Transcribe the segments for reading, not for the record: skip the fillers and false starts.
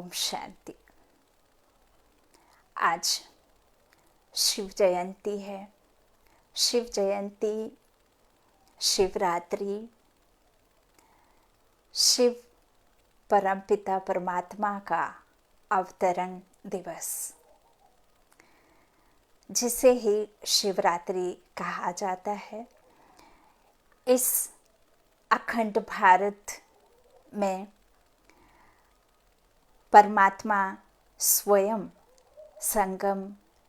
ओम शांति। आज शिव जयंती है। शिव जयंती, शिवरात्रि, शिव परमपिता परमात्मा का अवतरण दिवस, जिसे ही शिवरात्रि कहा जाता है। इस अखंड भारत में परमात्मा स्वयं संगम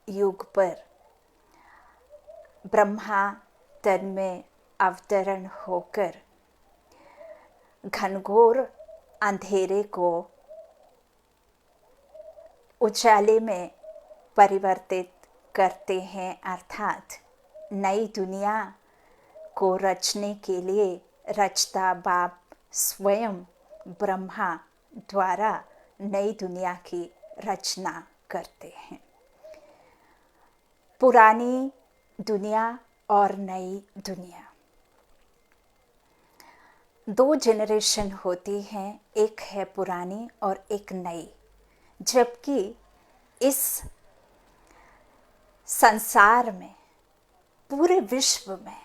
युग पर ब्रह्मा तन में अवतरण होकर घनघोर अंधेरे को उजाले में परिवर्तित करते हैं, अर्थात नई दुनिया को रचने के लिए रचता बाप स्वयं ब्रह्मा द्वारा नई दुनिया की रचना करते हैं। पुरानी दुनिया और नई दुनिया, दो जनरेशन होती हैं, एक है पुरानी और एक नई। जबकि इस संसार में, पूरे विश्व में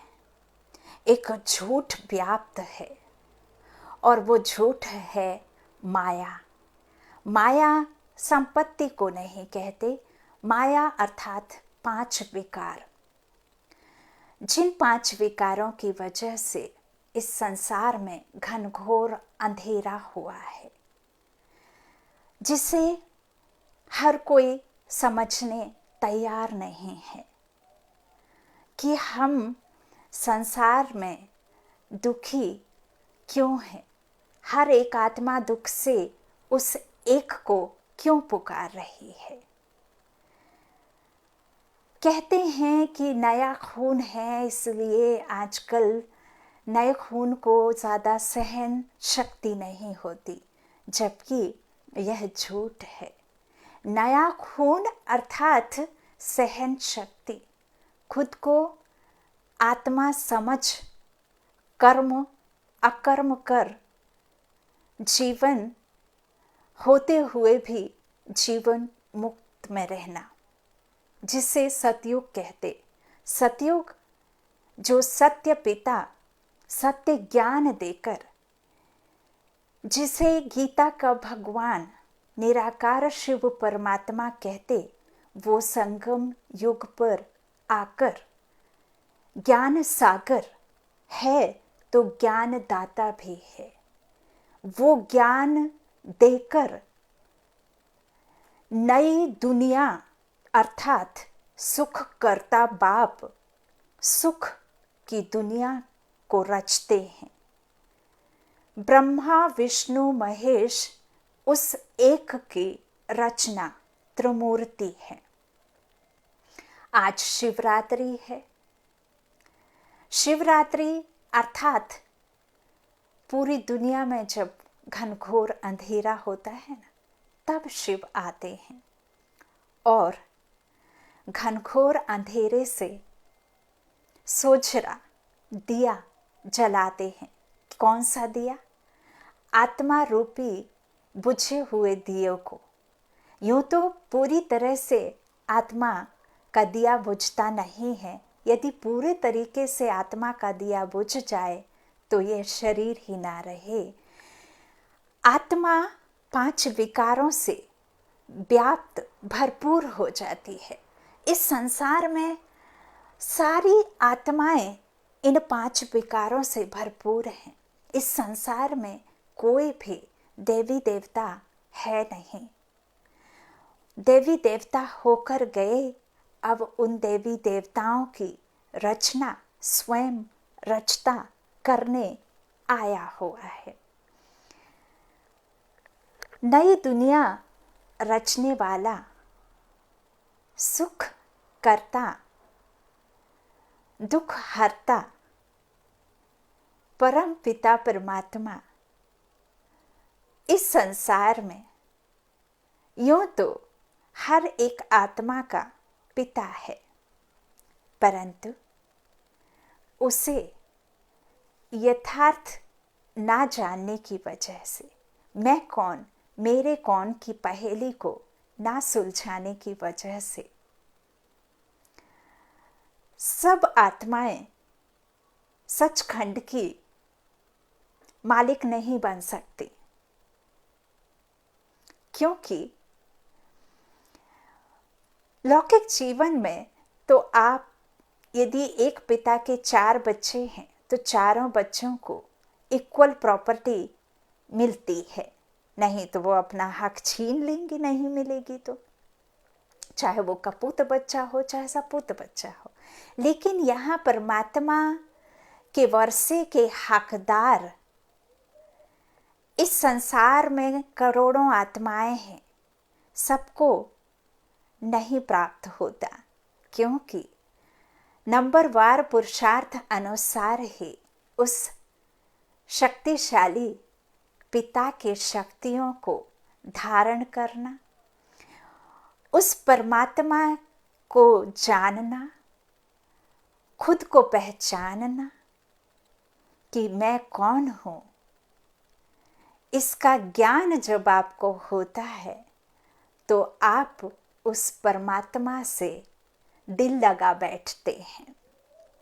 एक झूठ व्याप्त है और वो झूठ है माया। माया संपत्ति को नहीं कहते, माया अर्थात 5 विकार। जिन 5 विकारों की वजह से इस संसार में घनघोर अंधेरा हुआ है, जिसे हर कोई समझने तैयार नहीं है कि हम संसार में दुखी क्यों हैं। हर एक आत्मा दुख से उस एक को क्यों पुकार रही है। कहते हैं कि नया खून है, इसलिए आजकल नए खून को ज़्यादा सहन शक्ति नहीं होती, जबकि यह झूठ है। नया खून अर्थात सहन शक्ति, खुद को आत्मा समझ कर्म अकर्म कर जीवन होते हुए भी जीवन मुक्त में रहना, जिसे सतयुग कहते। सतयुग जो सत्य पिता सत्य ज्ञान देकर, जिसे गीता का भगवान निराकार शिव परमात्मा कहते, वो संगम युग पर आकर ज्ञान सागर है तो ज्ञान दाता भी है। वो ज्ञान देकर नई दुनिया अर्थात सुख करता बाप सुख की दुनिया को रचते हैं। ब्रह्मा विष्णु महेश उस एक की रचना त्रिमूर्ति है। आज शिवरात्रि है। शिवरात्रि अर्थात पूरी दुनिया में जब घनघोर अंधेरा होता है ना, तब शिव आते हैं और घनघोर अंधेरे से सोझरा दिया जलाते हैं। कौन सा दिया? आत्मा रूपी बुझे हुए दिए को। यूं तो पूरी तरह से आत्मा का दिया बुझता नहीं है। यदि पूरे तरीके से आत्मा का दिया बुझ जाए तो यह शरीर ही ना रहे। आत्मा 5 विकारों से व्याप्त भरपूर हो जाती है। इस संसार में सारी आत्माएं इन 5 विकारों से भरपूर हैं। इस संसार में कोई भी देवी देवता है नहीं। देवी देवता होकर गए, अब उन देवी देवताओं की रचना स्वयं रचता करने आया हुआ है। नई दुनिया रचने वाला, सुख करता, दुख हरता परम पिता परमात्मा इस संसार में यूं तो हर एक आत्मा का पिता है, परंतु उसे यथार्थ ना जानने की वजह से, मैं कौन, मेरे कौन की पहेली को ना सुलझाने की वजह से। सब आत्माएं सचखंड की मालिक नहीं बन सकती, क्योंकि लौकिक जीवन में तो आप यदि एक पिता के 4 बच्चे हैं तो चारों बच्चों को इक्वल प्रॉपर्टी मिलती है, नहीं तो वो अपना हक छीन लेंगे, नहीं मिलेगी तो, चाहे वो कपूत बच्चा हो चाहे सपूत बच्चा हो। लेकिन यहाँ परमात्मा के वर्षे के हकदार इस संसार में करोड़ों आत्माएं हैं, सबको नहीं प्राप्त होता, क्योंकि नंबरवार पुरुषार्थ अनुसार ही उस शक्तिशाली पिता के शक्तियों को धारण करना, उस परमात्मा को जानना, खुद को पहचानना कि मैं कौन हूँ, इसका ज्ञान जब आपको होता है तो आप उस परमात्मा से दिल लगा बैठते हैं,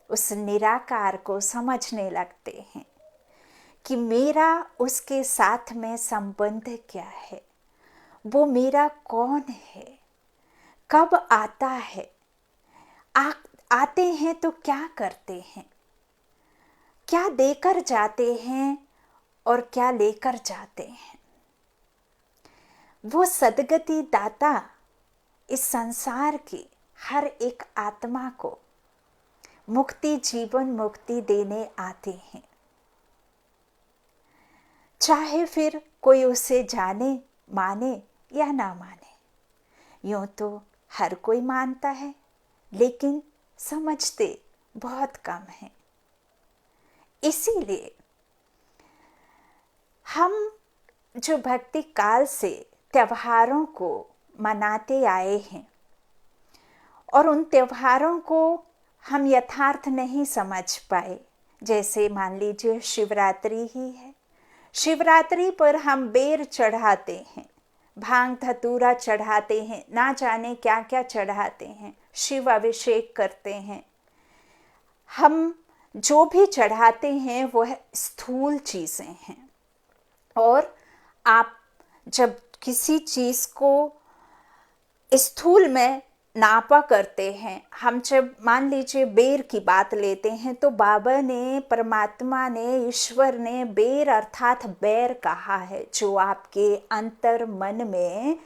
उस निराकार को समझने लगते हैं कि मेरा उसके साथ में संबंध क्या है, वो मेरा कौन है, कब आता है, आते हैं तो क्या करते हैं, क्या देकर जाते हैं और क्या लेकर जाते हैं। वो सद्गति दाता इस संसार की हर एक आत्मा को मुक्ति, जीवन मुक्ति देने आते हैं, चाहे फिर कोई उसे जाने, माने या ना माने। यूं तो हर कोई मानता है, लेकिन समझते बहुत कम हैं। इसीलिए हम जो भक्ति काल से त्योहारों को मनाते आए हैं और उन त्योहारों को हम यथार्थ नहीं समझ पाए, जैसे मान लीजिए शिवरात्रि ही है, शिवरात्रि पर हम बेर चढ़ाते हैं, भांग धतूरा चढ़ाते हैं, ना जाने क्या क्या चढ़ाते हैं, शिव अभिषेक करते हैं। हम जो भी चढ़ाते हैं वह स्थूल चीज़ें हैं, और आप जब किसी चीज़ को स्थूल में नापा करते हैं, हम जब मान लीजिए बेर की बात लेते हैं तो बाबा ने, परमात्मा ने, ईश्वर ने बेर अर्थात बैर कहा है, जो आपके अंतर मन में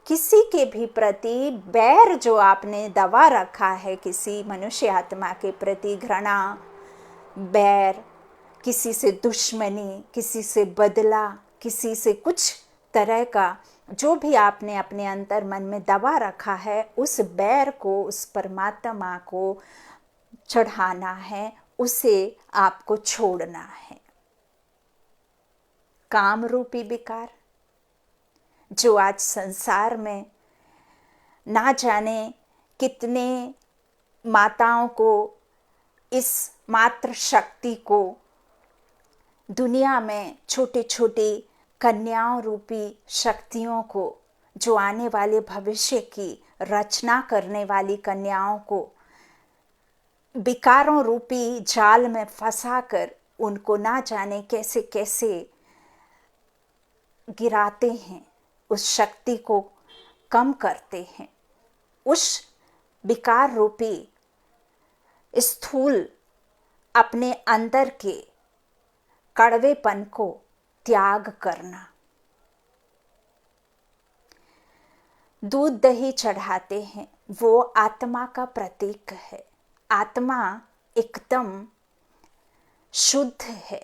किसी के भी प्रति बैर जो आपने दबा रखा है, किसी मनुष्य आत्मा के प्रति घृणा, बैर, किसी से दुश्मनी, किसी से बदला, किसी से कुछ तरह का जो भी आपने अपने अंतर मन में दबा रखा है, उस बैर को, उस परमात्मा को चढ़ाना है, उसे आपको छोड़ना है। काम रूपी विकार जो आज संसार में ना जाने कितने माताओं को, इस मात्र शक्ति को दुनिया में, छोटी छोटी कन्याओं रूपी शक्तियों को, जो आने वाले भविष्य की रचना करने वाली कन्याओं को विकारों रूपी जाल में फंसाकर उनको ना जाने कैसे कैसे गिराते हैं, उस शक्ति को कम करते हैं, उस विकार रूपी स्थूल अपने अंदर के कड़वेपन को त्याग करना। दूध दही चढ़ाते हैं, वो आत्मा का प्रतीक है। आत्मा एकदम शुद्ध है,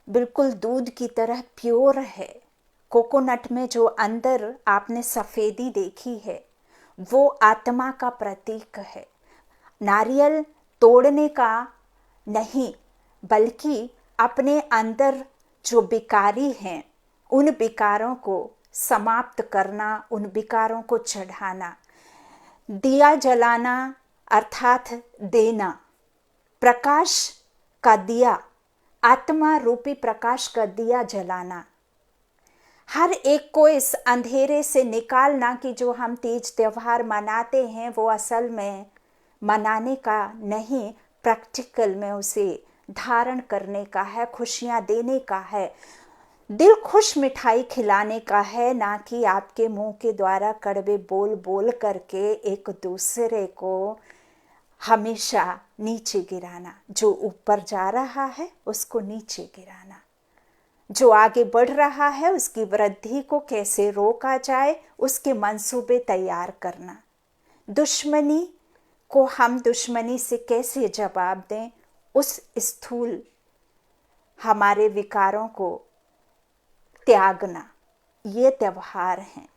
बिल्कुल दूध की तरह प्योर है। कोकोनट में जो अंदर आपने सफ़ेदी देखी है, वो आत्मा का प्रतीक है। नारियल तोड़ने का नहीं, बल्कि अपने अंदर जो विकारी हैं, उन विकारों को समाप्त करना, उन विकारों को चढ़ाना। दिया जलाना अर्थात देना, प्रकाश का दिया, आत्मा रूपी प्रकाश का दिया जलाना। हर एक को इस अंधेरे से निकालना कि जो हम तीज त्योहार मनाते हैं वो असल में मनाने का नहीं, प्रैक्टिकल में उसे धारण करने का है, खुशियां देने का है, दिल खुश मिठाई खिलाने का है, ना कि आपके मुंह के द्वारा कड़वे बोल बोल करके एक दूसरे को हमेशा नीचे गिराना। जो ऊपर जा रहा है उसको नीचे गिराना, जो आगे बढ़ रहा है उसकी वृद्धि को कैसे रोका जाए उसके मंसूबे तैयार करना। दुश्मनी को हम दुश्मनी से कैसे जवाब दें, उस स्थूल हमारे विकारों को त्यागना, ये त्योहार हैं।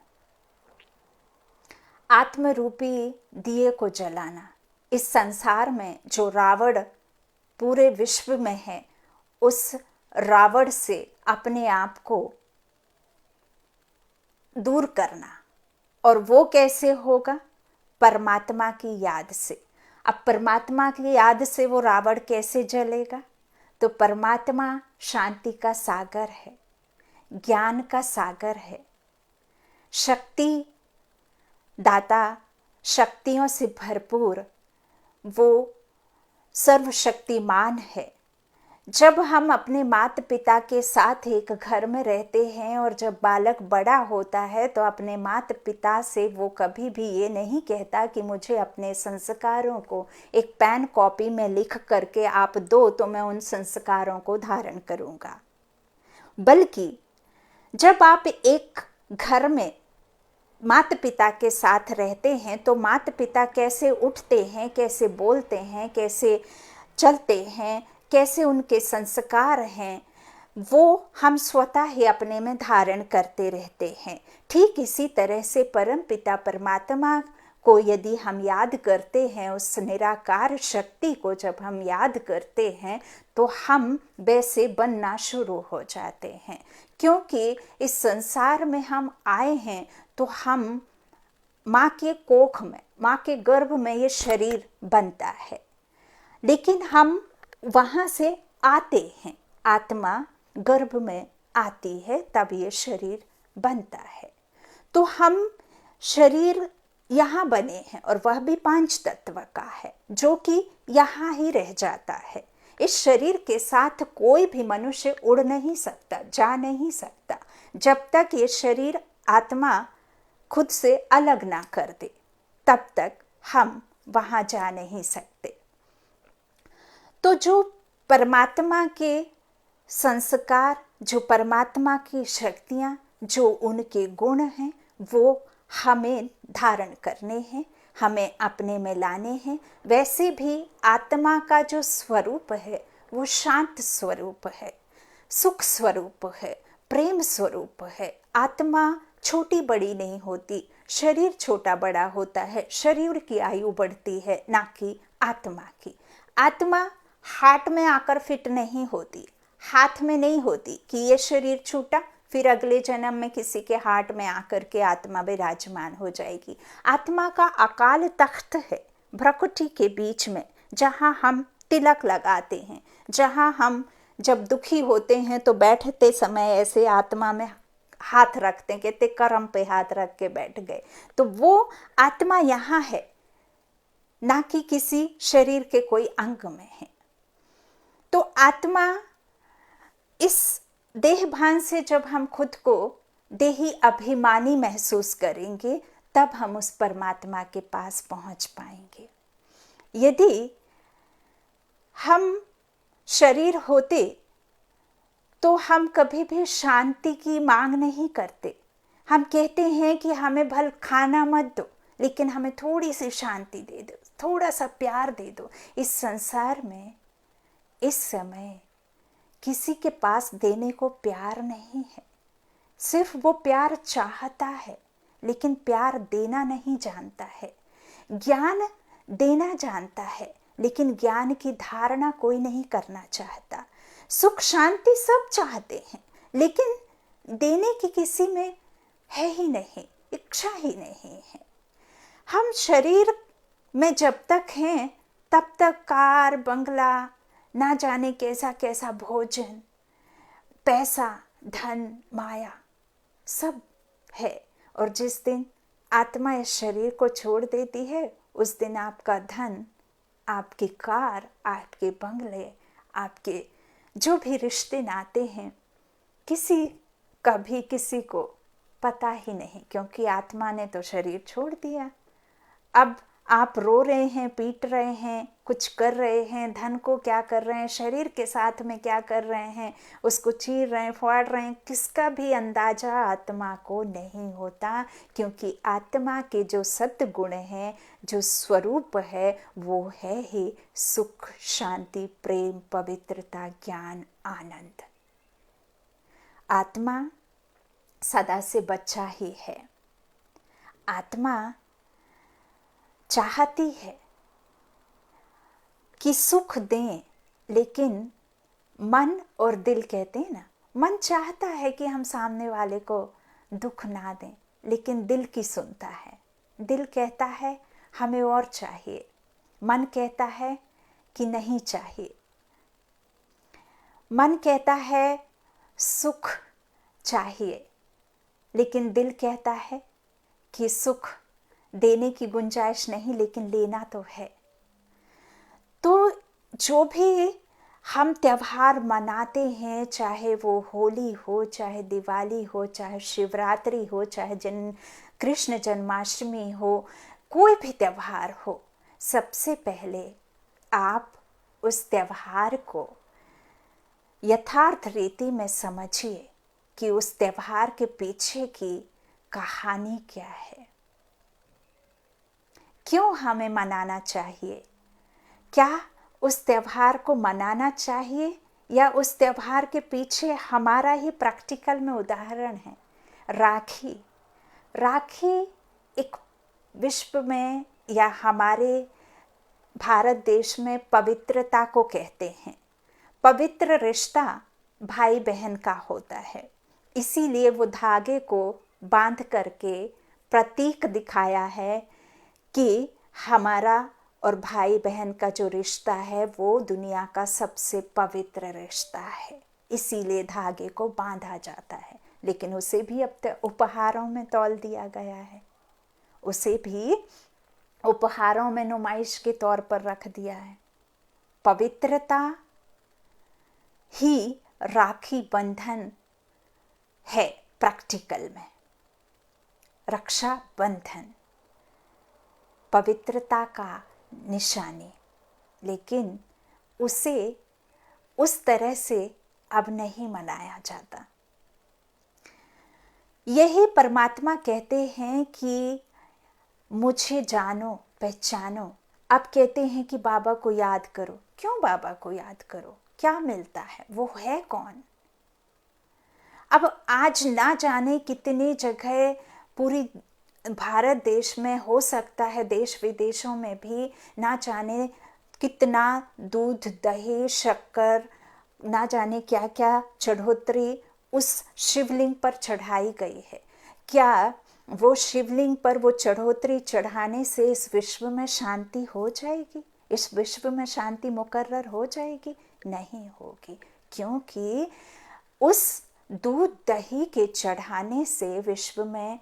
आत्मरूपी दिए को जलाना। इस संसार में जो रावण पूरे विश्व में है, उस रावण से अपने आप को दूर करना। और वो कैसे होगा? परमात्मा की याद से। अब परमात्मा की याद से वो रावण कैसे जलेगा? तो परमात्मा शांति का सागर है, ज्ञान का सागर है, शक्ति दाता, शक्तियों से भरपूर वो सर्वशक्तिमान है। जब हम अपने माता पिता के साथ एक घर में रहते हैं और जब बालक बड़ा होता है तो अपने माता पिता से वो कभी भी ये नहीं कहता कि मुझे अपने संस्कारों को एक पेन कॉपी में लिख करके आप दो तो मैं उन संस्कारों को धारण करूँगा। बल्कि जब आप एक घर में माता पिता के साथ रहते हैं तो माता पिता कैसे उठते हैं, कैसे बोलते हैं, कैसे चलते हैं, कैसे उनके संस्कार हैं, वो हम स्वतः ही अपने में धारण करते रहते हैं। ठीक इसी तरह से परम पिता परमात्मा को यदि हम याद करते हैं, उस निराकार शक्ति को जब हम याद करते हैं तो हम वैसे बनना शुरू हो जाते हैं। क्योंकि इस संसार में हम आए हैं तो हम माँ के कोख में, माँ के गर्भ में ये शरीर बनता है, लेकिन हम वहाँ से आते हैं, आत्मा गर्भ में आती है, तब ये शरीर बनता है। तो हम शरीर यहाँ बने हैं और वह भी 5 तत्व का है जो कि यहाँ ही रह जाता है। इस शरीर के साथ कोई भी मनुष्य उड़ नहीं सकता, जा नहीं सकता, जब तक ये शरीर आत्मा खुद से अलग ना कर दे, तब तक हम वहाँ जा नहीं सकते। तो जो परमात्मा के संस्कार, जो परमात्मा की शक्तियाँ, जो उनके गुण हैं, वो हमें धारण करने हैं, हमें अपने में लाने हैं। वैसे भी आत्मा का जो स्वरूप है वो शांत स्वरूप है, सुख स्वरूप है, प्रेम स्वरूप है। आत्मा छोटी बड़ी नहीं होती, शरीर छोटा बड़ा होता है, शरीर की आयु बढ़ती है, ना कि आत्मा की। आत्मा हार्ट में आकर फिट नहीं होती, हाथ में नहीं होती कि ये शरीर छूटा फिर अगले जन्म में किसी के हार्ट में आकर के आत्मा विराजमान हो जाएगी। आत्मा का अकाल तख्त है भ्रकुटी के बीच में, जहाँ हम तिलक लगाते हैं, जहाँ हम जब दुखी होते हैं तो बैठते समय ऐसे आत्मा में हाथ रखते हैं, कहते करम पे हाथ रख के बैठ गए। तो वो आत्मा यहाँ है, ना कि किसी शरीर के कोई अंग में है। तो आत्मा, इस देह भान से जब हम खुद को देही अभिमानी महसूस करेंगे तब हम उस परमात्मा के पास पहुंच पाएंगे। यदि हम शरीर होते तो हम कभी भी शांति की मांग नहीं करते। हम कहते हैं कि हमें भल खाना मत दो, लेकिन हमें थोड़ी सी शांति दे दो, थोड़ा सा प्यार दे दो। इस संसार में इस समय किसी के पास देने को प्यार नहीं है, सिर्फ वो प्यार चाहता है लेकिन प्यार देना नहीं जानता है। ज्ञान देना जानता है लेकिन ज्ञान की धारणा कोई नहीं करना चाहता। सुख शांति सब चाहते हैं लेकिन देने की किसी में है ही नहीं, इच्छा ही नहीं है। हम शरीर में जब तक हैं तब तक कार बंगला, ना जाने कैसा कैसा भोजन, पैसा, धन, माया सब है। और जिस दिन आत्मा इस शरीर को छोड़ देती है, उस दिन आपका धन, आपकी कार, आपके बंगले, आपके जो भी रिश्ते नाते हैं, किसी का भी किसी को पता ही नहीं, क्योंकि आत्मा ने तो शरीर छोड़ दिया। अब आप रो रहे हैं, पीट रहे हैं, कुछ कर रहे हैं, धन को क्या कर रहे हैं, शरीर के साथ में क्या कर रहे हैं, उसको चीर रहे हैं, फाड़ रहे हैं, किसका भी अंदाजा आत्मा को नहीं होता, क्योंकि आत्मा के जो सद्गुण हैं, जो स्वरूप है, वो है ही सुख, शांति, प्रेम, पवित्रता, ज्ञान, आनंद। आत्मा सदा से बच्चा ही है। आत्मा चाहती है कि सुख दें, लेकिन मन और दिल कहते हैं ना, मन चाहता है कि हम सामने वाले को दुख ना दें, लेकिन दिल की सुनता है। दिल कहता है हमें और चाहिए, मन कहता है कि नहीं चाहिए। मन कहता है सुख चाहिए, लेकिन दिल कहता है कि सुख देने की गुंजाइश नहीं, लेकिन लेना तो है। तो जो भी हम त्योहार मनाते हैं, चाहे वो होली हो, चाहे दिवाली हो, चाहे शिवरात्रि हो, चाहे कृष्ण जन्माष्टमी हो, कोई भी त्योहार हो, सबसे पहले आप उस त्योहार को यथार्थ रीति में समझिए कि उस त्योहार के पीछे की कहानी क्या है, क्यों हमें मनाना चाहिए। क्या उस त्योहार को मनाना चाहिए, या उस त्योहार के पीछे हमारा ही प्रैक्टिकल में उदाहरण है। राखी, राखी एक विश्व में या हमारे भारत देश में पवित्रता को कहते हैं। पवित्र रिश्ता भाई बहन का होता है, इसीलिए वो धागे को बांध करके प्रतीक दिखाया है कि हमारा और भाई बहन का जो रिश्ता है वो दुनिया का सबसे पवित्र रिश्ता है, इसीलिए धागे को बांधा जाता है। लेकिन उसे भी अब तक उपहारों में तौल दिया गया है, उसे भी उपहारों में नुमाइश के तौर पर रख दिया है। पवित्रता ही राखी बंधन है प्रैक्टिकल में। रक्षा बंधन पवित्रता का निशानी, लेकिन उसे उस तरह से अब नहीं मनाया जाता। यही परमात्मा कहते हैं कि मुझे जानो पहचानो। अब कहते हैं कि बाबा को याद करो। क्यों बाबा को याद करो, क्या मिलता है, वो है कौन। अब आज ना जाने कितनी जगह पूरी भारत देश में, हो सकता है देश विदेशों में भी, ना जाने कितना दूध, दही, शक्कर, ना जाने क्या क्या चढ़ोतरी उस शिवलिंग पर चढ़ाई गई है। क्या वो शिवलिंग पर वो चढ़ोतरी चढ़ाने से इस विश्व में शांति हो जाएगी, इस विश्व में शांति मुकर्रर हो जाएगी? नहीं होगी, क्योंकि उस दूध दही के चढ़ाने से विश्व में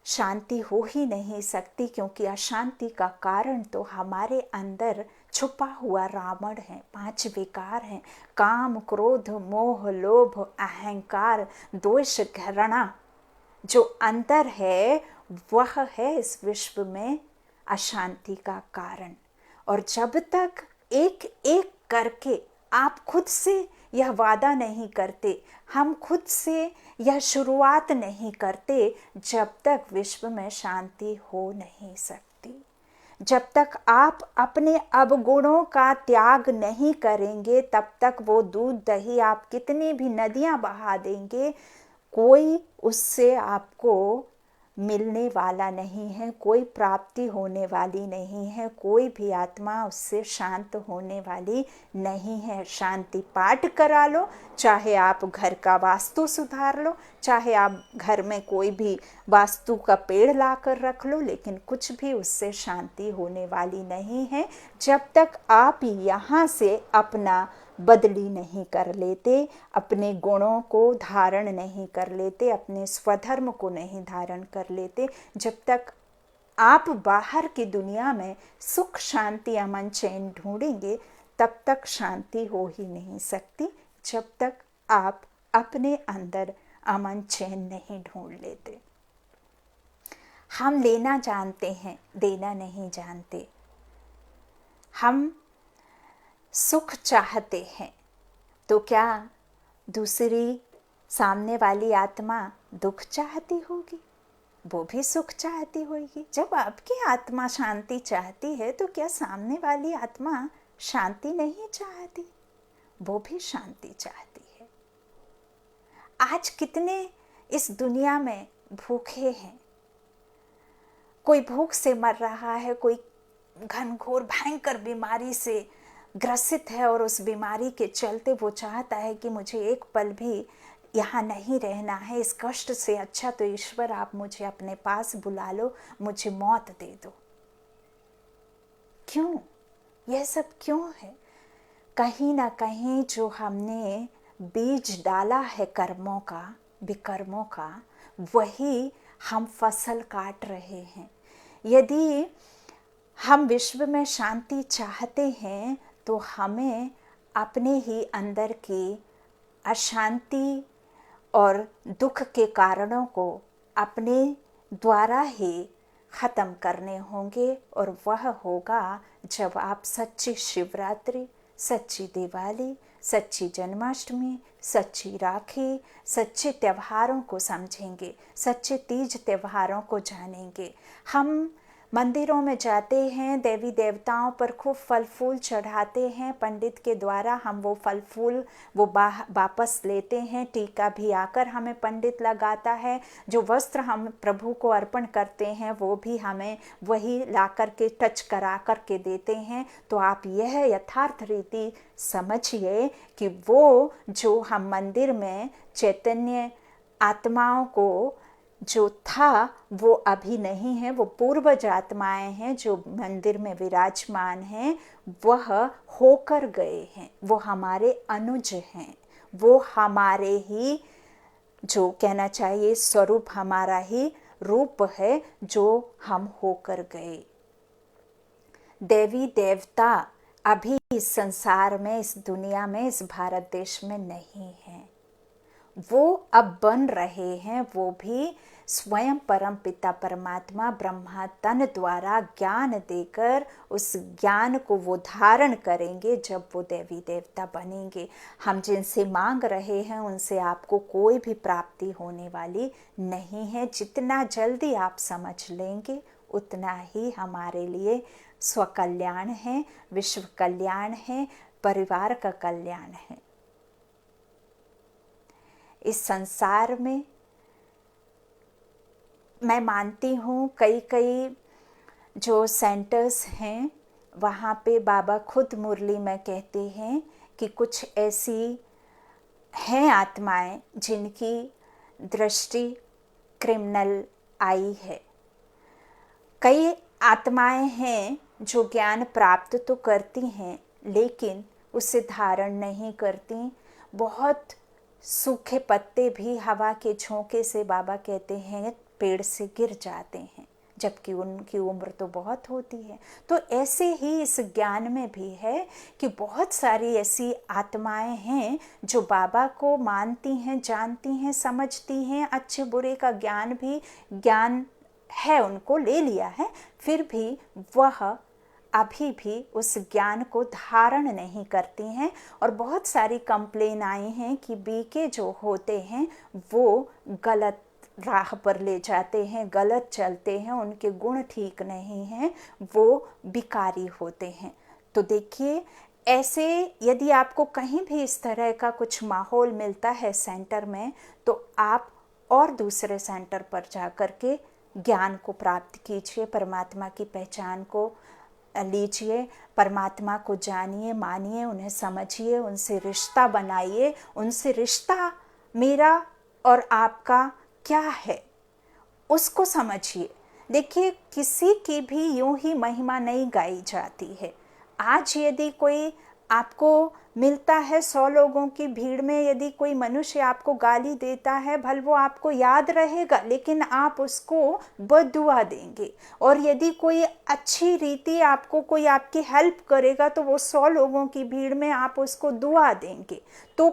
शांति हो ही नहीं सकती, क्योंकि अशांति का कारण तो हमारे अंदर छुपा हुआ रावण है। 5 विकार हैं, काम, क्रोध, मोह, लोभ, अहंकार, द्वेष, घृणा। जो अंतर है वह है इस विश्व में अशांति का कारण। और जब तक एक एक करके आप खुद से यह वादा नहीं करते, हम खुद से यह शुरुआत नहीं करते, जब तक विश्व में शांति हो नहीं सकती। जब तक आप अपने अवगुणों का त्याग नहीं करेंगे, तब तक वो दूध दही आप कितनी भी नदियां बहा देंगे, कोई उससे आपको मिलने वाला नहीं है, कोई प्राप्ति होने वाली नहीं है, कोई भी आत्मा उससे शांत होने वाली नहीं है। शांति पाठ करा लो, चाहे आप घर का वास्तु सुधार लो, चाहे आप घर में कोई भी वास्तु का पेड़ ला कर रख लो, लेकिन कुछ भी उससे शांति होने वाली नहीं है, जब तक आप यहाँ से अपना बदली नहीं कर लेते, अपने गुणों को धारण नहीं कर लेते, अपने स्वधर्म को नहीं धारण कर लेते, जब तक आप बाहर की दुनिया में सुख शांति अमन चैन ढूंढेंगे तब तक शांति हो ही नहीं सकती, जब तक आप अपने अंदर अमन चैन नहीं ढूंढ लेते। हम लेना जानते हैं, देना नहीं जानते। हम सुख चाहते हैं तो क्या दूसरी सामने वाली आत्मा दुख चाहती होगी? वो भी सुख चाहती होगी। जब आपकी आत्मा शांति चाहती है तो क्या सामने वाली आत्मा शांति नहीं चाहती? वो भी शांति चाहती है। आज कितने इस दुनिया में भूखे हैं, कोई भूख से मर रहा है, कोई घनघोर भयंकर बीमारी से ग्रसित है और उस बीमारी के चलते वो चाहता है कि मुझे एक पल भी यहाँ नहीं रहना है, इस कष्ट से अच्छा तो ईश्वर आप मुझे अपने पास बुला लो, मुझे मौत दे दो। क्यों? यह सब क्यों है? कहीं ना कहीं जो हमने बीज डाला है कर्मों का, विकर्मों का, वही हम फसल काट रहे हैं। यदि हम विश्व में शांति चाहते हैं तो हमें अपने ही अंदर की अशांति और दुख के कारणों को अपने द्वारा ही ख़त्म करने होंगे, और वह होगा जब आप सच्ची शिवरात्रि, सच्ची दिवाली, सच्ची जन्माष्टमी, सच्ची राखी, सच्चे त्योहारों को समझेंगे, सच्चे तीज त्योहारों को जानेंगे। हम मंदिरों में जाते हैं, देवी देवताओं पर खूब फल फूल चढ़ाते हैं, पंडित के द्वारा हम वो फल फूल वापस लेते हैं, टीका भी आकर हमें पंडित लगाता है, जो वस्त्र हम प्रभु को अर्पण करते हैं वो भी हमें वही ला कर के टच करा कर के देते हैं। तो आप यह यथार्थ रीति समझिए कि वो जो हम मंदिर में चैतन्य आत्माओं को जो था वो अभी नहीं है, वो पूर्वज आत्माएं हैं जो मंदिर में विराजमान हैं, वह होकर गए हैं, वो हमारे अनुज हैं, वो हमारे ही, जो कहना चाहिए स्वरूप हमारा ही रूप है जो हम होकर गए। देवी देवता अभी इस संसार में, इस दुनिया में, इस भारत देश में नहीं है, वो अब बन रहे हैं। वो भी स्वयं परम पिता परमात्मा ब्रह्मा तन द्वारा ज्ञान देकर उस ज्ञान को वो धारण करेंगे जब वो देवी देवता बनेंगे। हम जिनसे मांग रहे हैं उनसे आपको कोई भी प्राप्ति होने वाली नहीं है। जितना जल्दी आप समझ लेंगे उतना ही हमारे लिए स्वकल्याण है, विश्व कल्याण है, परिवार का कल्याण है। इस संसार में मैं मानती हूँ कई जो सेंटर्स हैं वहाँ पे बाबा खुद मुरली में कहते हैं कि कुछ ऐसी हैं आत्माएं जिनकी दृष्टि क्रिमिनल आई है। कई आत्माएं हैं जो ज्ञान प्राप्त तो करती हैं लेकिन उसे धारण नहीं करती। बहुत सूखे पत्ते भी हवा के झोंके से बाबा कहते हैं पेड़ से गिर जाते हैं, जबकि उनकी उम्र तो बहुत होती है। तो ऐसे ही इस ज्ञान में भी है कि बहुत सारी ऐसी आत्माएं हैं जो बाबा को मानती हैं, जानती हैं, समझती हैं, अच्छे बुरे का ज्ञान भी, ज्ञान है उनको, ले लिया है, फिर भी वह अभी भी उस ज्ञान को धारण नहीं करती हैं। और बहुत सारी कंप्लेन आई हैं कि बीके जो होते हैं वो गलत राह पर ले जाते हैं, गलत चलते हैं, उनके गुण ठीक नहीं हैं, वो बिकारी होते हैं। तो देखिए, ऐसे यदि आपको कहीं भी इस तरह का कुछ माहौल मिलता है सेंटर में, तो आप और दूसरे सेंटर पर जा कर के ज्ञान को प्राप्त कीजिए, परमात्मा की पहचान को लीजिए, परमात्मा को जानिए, मानिए, उन्हें समझिए, उनसे रिश्ता बनाइए। उनसे रिश्ता मेरा और आपका क्या है उसको समझिए। देखिए, किसी की भी यूं ही महिमा नहीं गाई जाती है। आज यदि कोई आपको मिलता है 100 लोगों की भीड़ में, यदि कोई मनुष्य आपको गाली देता है, भले वो आपको याद रहेगा लेकिन आप उसको बददुआ देंगे। और यदि कोई अच्छी रीति आपको कोई आपकी हेल्प करेगा तो वो 100 लोगों की भीड़ में आप उसको दुआ देंगे। तो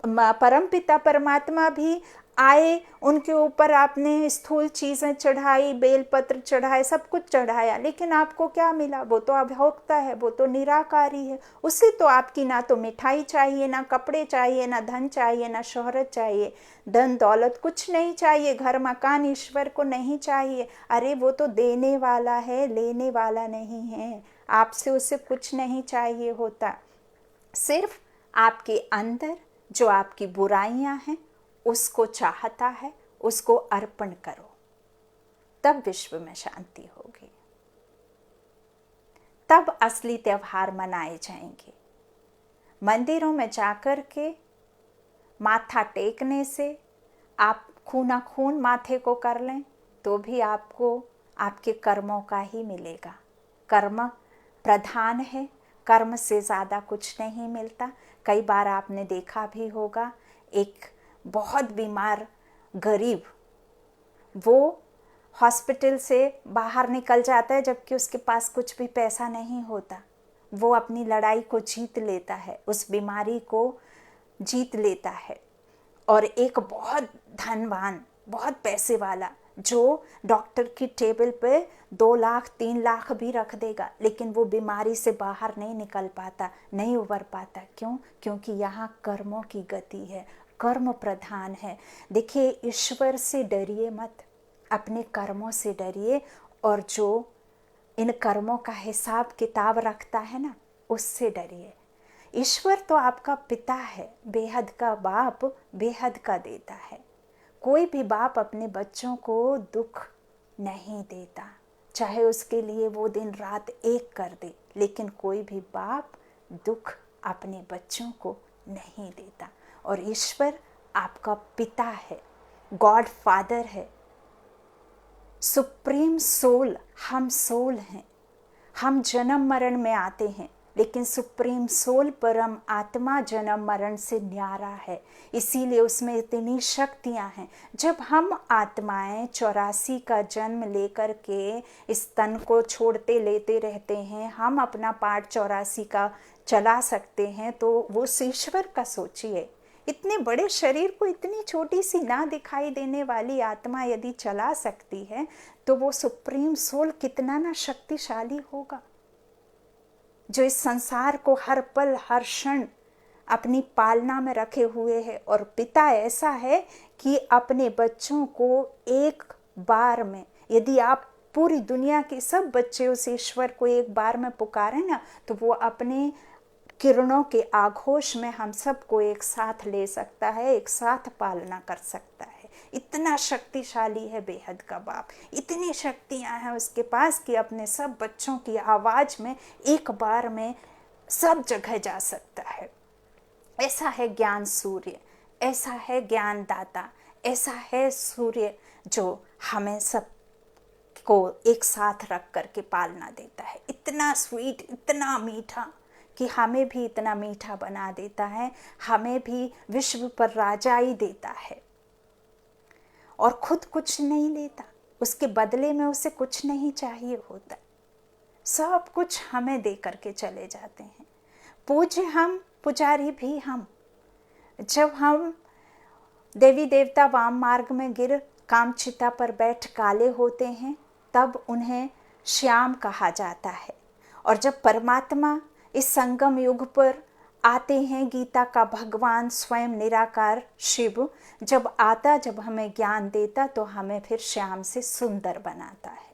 परमपिता परमात्मा भी आए, उनके ऊपर आपने स्थूल चीज़ें चढ़ाई, बेलपत्र चढ़ाए, सब कुछ चढ़ाया, लेकिन आपको क्या मिला? वो तो अभोक्ता है, वो तो निराकारी है। उसे तो आपकी ना तो मिठाई चाहिए, ना कपड़े चाहिए, ना धन चाहिए, ना शोहरत चाहिए, धन दौलत कुछ नहीं चाहिए, घर मकान ईश्वर को नहीं चाहिए। अरे वो तो देने वाला है, लेने वाला नहीं है। आपसे उसे कुछ नहीं चाहिए होता, सिर्फ आपके अंदर जो आपकी बुराइयां हैं उसको चाहता है, उसको अर्पण करो, तब विश्व में शांति होगी, तब असली त्योहार मनाए जाएंगे। मंदिरों में जाकर के माथा टेकने से आप खूना खून माथे को कर लें तो भी आपको आपके कर्मों का ही मिलेगा। कर्म प्रधान है, कर्म से ज़्यादा कुछ नहीं मिलता। कई बार आपने देखा भी होगा, एक बहुत बीमार गरीब वो हॉस्पिटल से बाहर निकल जाता है जबकि उसके पास कुछ भी पैसा नहीं होता। वो अपनी लड़ाई को जीत लेता है, उस बीमारी को जीत लेता है। और एक बहुत धनवान, बहुत पैसे वाला, जो डॉक्टर की टेबल पे 2 लाख 3 लाख भी रख देगा, लेकिन वो बीमारी से बाहर नहीं निकल पाता, नहीं उबर पाता। क्यों? क्योंकि यहाँ कर्मों की गति है, कर्म प्रधान है। देखिए, ईश्वर से डरिए मत, अपने कर्मों से डरिए, और जो इन कर्मों का हिसाब किताब रखता है ना, उससे डरिए। ईश्वर तो आपका पिता है, बेहद का बाप, बेहद का देता है। कोई भी बाप अपने बच्चों को दुख नहीं देता, चाहे उसके लिए वो दिन रात एक कर दे, लेकिन कोई भी बाप दुख अपने बच्चों को नहीं देता। और ईश्वर आपका पिता है, गॉड फादर है, सुप्रीम सोल। हम सोल हैं, हम जन्म मरण में आते हैं, लेकिन सुप्रीम सोल परम आत्मा जन्म मरण से न्यारा है, इसीलिए उसमें इतनी शक्तियां हैं। जब हम आत्माएं 84 का जन्म लेकर के इस तन को छोड़ते लेते रहते हैं, हम अपना पार्ट 84 का चला सकते हैं, तो वो ईश्वर का सोचिए, इतने बड़े शरीर को इतनी छोटी सी ना दिखाई देने वाली आत्मा यदि चला सकती है, तो वो सुप्रीम सोल कितना ना शक्तिशाली होगा, जो इस संसार को हर पल हर क्षण अपनी पालना में रखे हुए है। और पिता ऐसा है कि अपने बच्चों को एक बार में, यदि आप पूरी दुनिया के सब बच्चे उस ईश्वर को एक बार में पुकारें ना, तो वो अपने किरणों के आघोष में हम सबको एक साथ ले सकता है, एक साथ पालना कर सकता है। इतना शक्तिशाली है बेहद का बाप, इतनी शक्तियां हैं उसके पास कि अपने सब बच्चों की आवाज में एक बार में सब जगह जा सकता है। ऐसा है ज्ञान सूर्य, ऐसा है ज्ञान दाता, ऐसा है सूर्य जो हमें सब को एक साथ रख करके पालना देता है। इतना स्वीट, इतना मीठा कि हमें भी इतना मीठा बना देता है, हमें भी विश्व पर राजाई देता है, और खुद कुछ नहीं लेता, उसके बदले में उसे कुछ नहीं चाहिए होता, सब कुछ हमें दे करके चले जाते हैं। पूज्य हम, पुजारी भी हम। जब हम देवी देवता वाम मार्ग में गिर कामचिता पर बैठ काले होते हैं, तब उन्हें श्याम कहा जाता है। और जब परमात्मा इस संगम युग पर आते हैं, गीता का भगवान स्वयं निराकार शिव जब आता, जब हमें ज्ञान देता, तो हमें फिर श्याम से सुंदर बनाता है।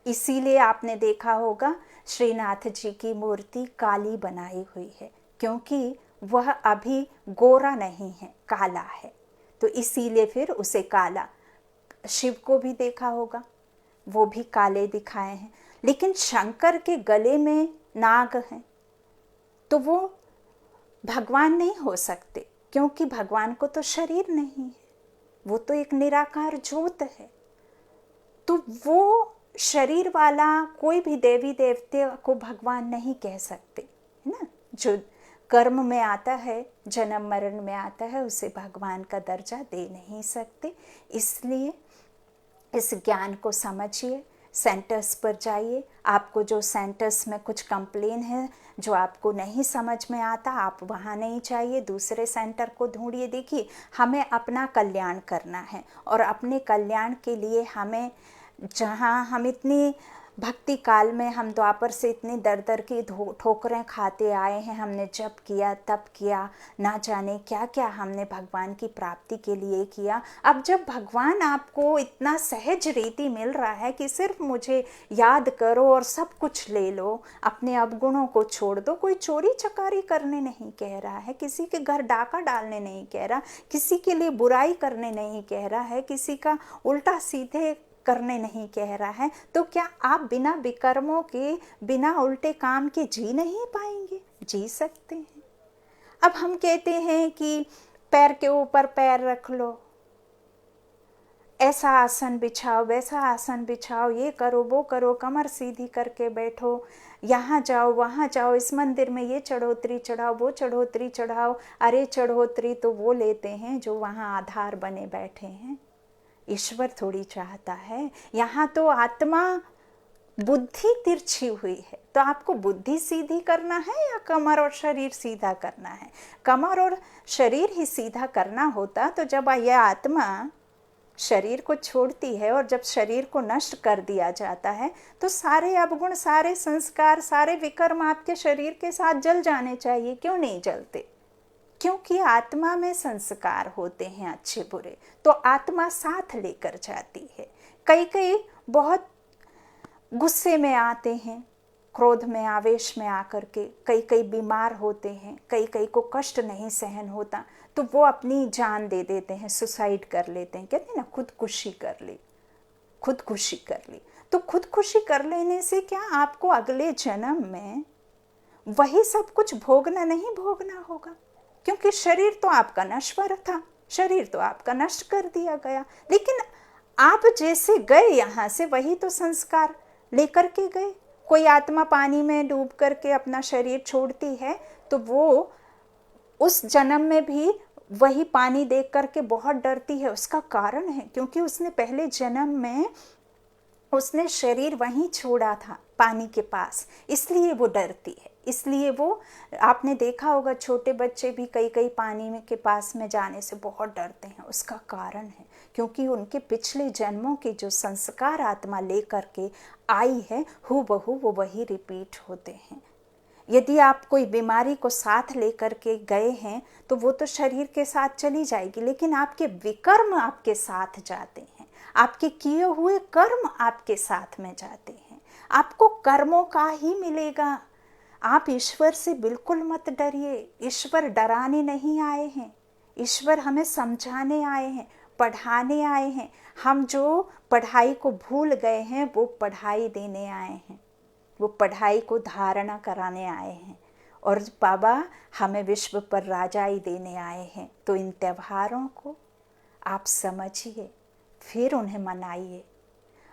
इसीलिए आपने देखा होगा श्रीनाथ जी की मूर्ति काली बनाई हुई है, क्योंकि वह अभी गोरा नहीं है, काला है, तो इसीलिए फिर उसे काला। शिव को भी देखा होगा, वो भी काले दिखाए हैं। लेकिन शंकर के गले में नाग हैं, तो वो भगवान नहीं हो सकते, क्योंकि भगवान को तो शरीर नहीं है, वो तो एक निराकार ज्योत है। तो वो शरीर वाला कोई भी देवी देवते को भगवान नहीं कह सकते, है ना। जो कर्म में आता है, जन्म मरण में आता है, उसे भगवान का दर्जा दे नहीं सकते। इसलिए इस ज्ञान को समझिए, सेंटर्स पर जाइए। आपको जो सेंटर्स में कुछ कंप्लेन है, जो आपको नहीं समझ में आता, आप वहाँ नहीं जाइए, दूसरे सेंटर को ढूंढिए। देखिए, हमें अपना कल्याण करना है और अपने कल्याण के लिए हमें, जहाँ हम इतनी भक्ति काल में, हम द्वापर से इतनी दर दर की ठोकरें खाते आए हैं, हमने जप किया, तप किया, ना जाने क्या क्या हमने भगवान की प्राप्ति के लिए किया। अब जब भगवान आपको इतना सहज रीति मिल रहा है कि सिर्फ मुझे याद करो और सब कुछ ले लो, अपने अवगुणों को छोड़ दो। कोई चोरी चकारी करने नहीं कह रहा है, किसी के घर डाका डालने नहीं कह रहा, किसी के लिए बुराई करने नहीं कह रहा है, किसी का उल्टा सीधे करने नहीं कह रहा है। तो क्या आप बिना विकर्मों के, बिना उल्टे काम के जी नहीं पाएंगे? जी सकते हैं। अब हम कहते हैं कि पैर के ऊपर पैर रख लो, ऐसा आसन बिछाओ, वैसा आसन बिछाओ, ये करो वो करो, कमर सीधी करके बैठो, यहाँ जाओ वहाँ जाओ, इस मंदिर में ये चढ़ोतरी चढ़ाओ, वो चढ़ोतरी चढ़ाओ। अरे चढ़ोतरी तो वो लेते हैं जो वहाँ आधार बने बैठे हैं, ईश्वर थोड़ी चाहता है। यहाँ तो आत्मा बुद्धि तिरछी हुई है, तो आपको बुद्धि सीधी करना है या कमर और शरीर सीधा करना है? कमर और शरीर ही सीधा करना होता तो जब यह आत्मा शरीर को छोड़ती है और जब शरीर को नष्ट कर दिया जाता है तो सारे अवगुण, सारे संस्कार, सारे विकर्म आपके शरीर के साथ जल जाने चाहिए। क्यों नहीं जलते? क्योंकि आत्मा में संस्कार होते हैं अच्छे बुरे, तो आत्मा साथ लेकर जाती है। कई बहुत गुस्से में आते हैं, क्रोध में, आवेश में आकर के, कई बीमार होते हैं, कई को कष्ट नहीं सहन होता तो वो अपनी जान दे देते हैं, सुसाइड कर लेते हैं। कहते हैं ना, खुदकुशी कर ली, खुदकुशी कर ली। तो खुदकुशी कर लेने से क्या आपको अगले जन्म में वही सब कुछ भोगना नहीं भोगना होगा? क्योंकि शरीर तो आपका नश्वर था, शरीर तो आपका नष्ट कर दिया गया, लेकिन आप जैसे गए यहाँ से वही तो संस्कार लेकर के गए। कोई आत्मा पानी में डूब करके अपना शरीर छोड़ती है तो वो उस जन्म में भी वही पानी देख करके बहुत डरती है। उसका कारण है क्योंकि उसने पहले जन्म में उसने शरीर वहीं छोड़ा था, पानी के पास, इसलिए वो डरती है। इसलिए वो, आपने देखा होगा छोटे बच्चे भी कई पानी में के पास में जाने से बहुत डरते हैं। उसका कारण है क्योंकि उनके पिछले जन्मों के जो संस्कार आत्मा लेकर के आई है, हूबहू वो वही रिपीट होते हैं। यदि आप कोई बीमारी को साथ लेकर के गए हैं तो वो तो शरीर के साथ चली जाएगी, लेकिन आपके विकर्म आपके साथ जाते हैं, आपके किए हुए कर्म आपके साथ में जाते हैं। आपको कर्मों का ही मिलेगा। आप ईश्वर से बिल्कुल मत डरिए। ईश्वर डराने नहीं आए हैं, ईश्वर हमें समझाने आए हैं, पढ़ाने आए हैं। हम जो पढ़ाई को भूल गए हैं वो पढ़ाई देने आए हैं, वो पढ़ाई को धारणा कराने आए हैं। और बाबा हमें विश्व पर राजाई देने आए हैं। तो इन त्योहारों को आप समझिए, फिर उन्हें मनाइए।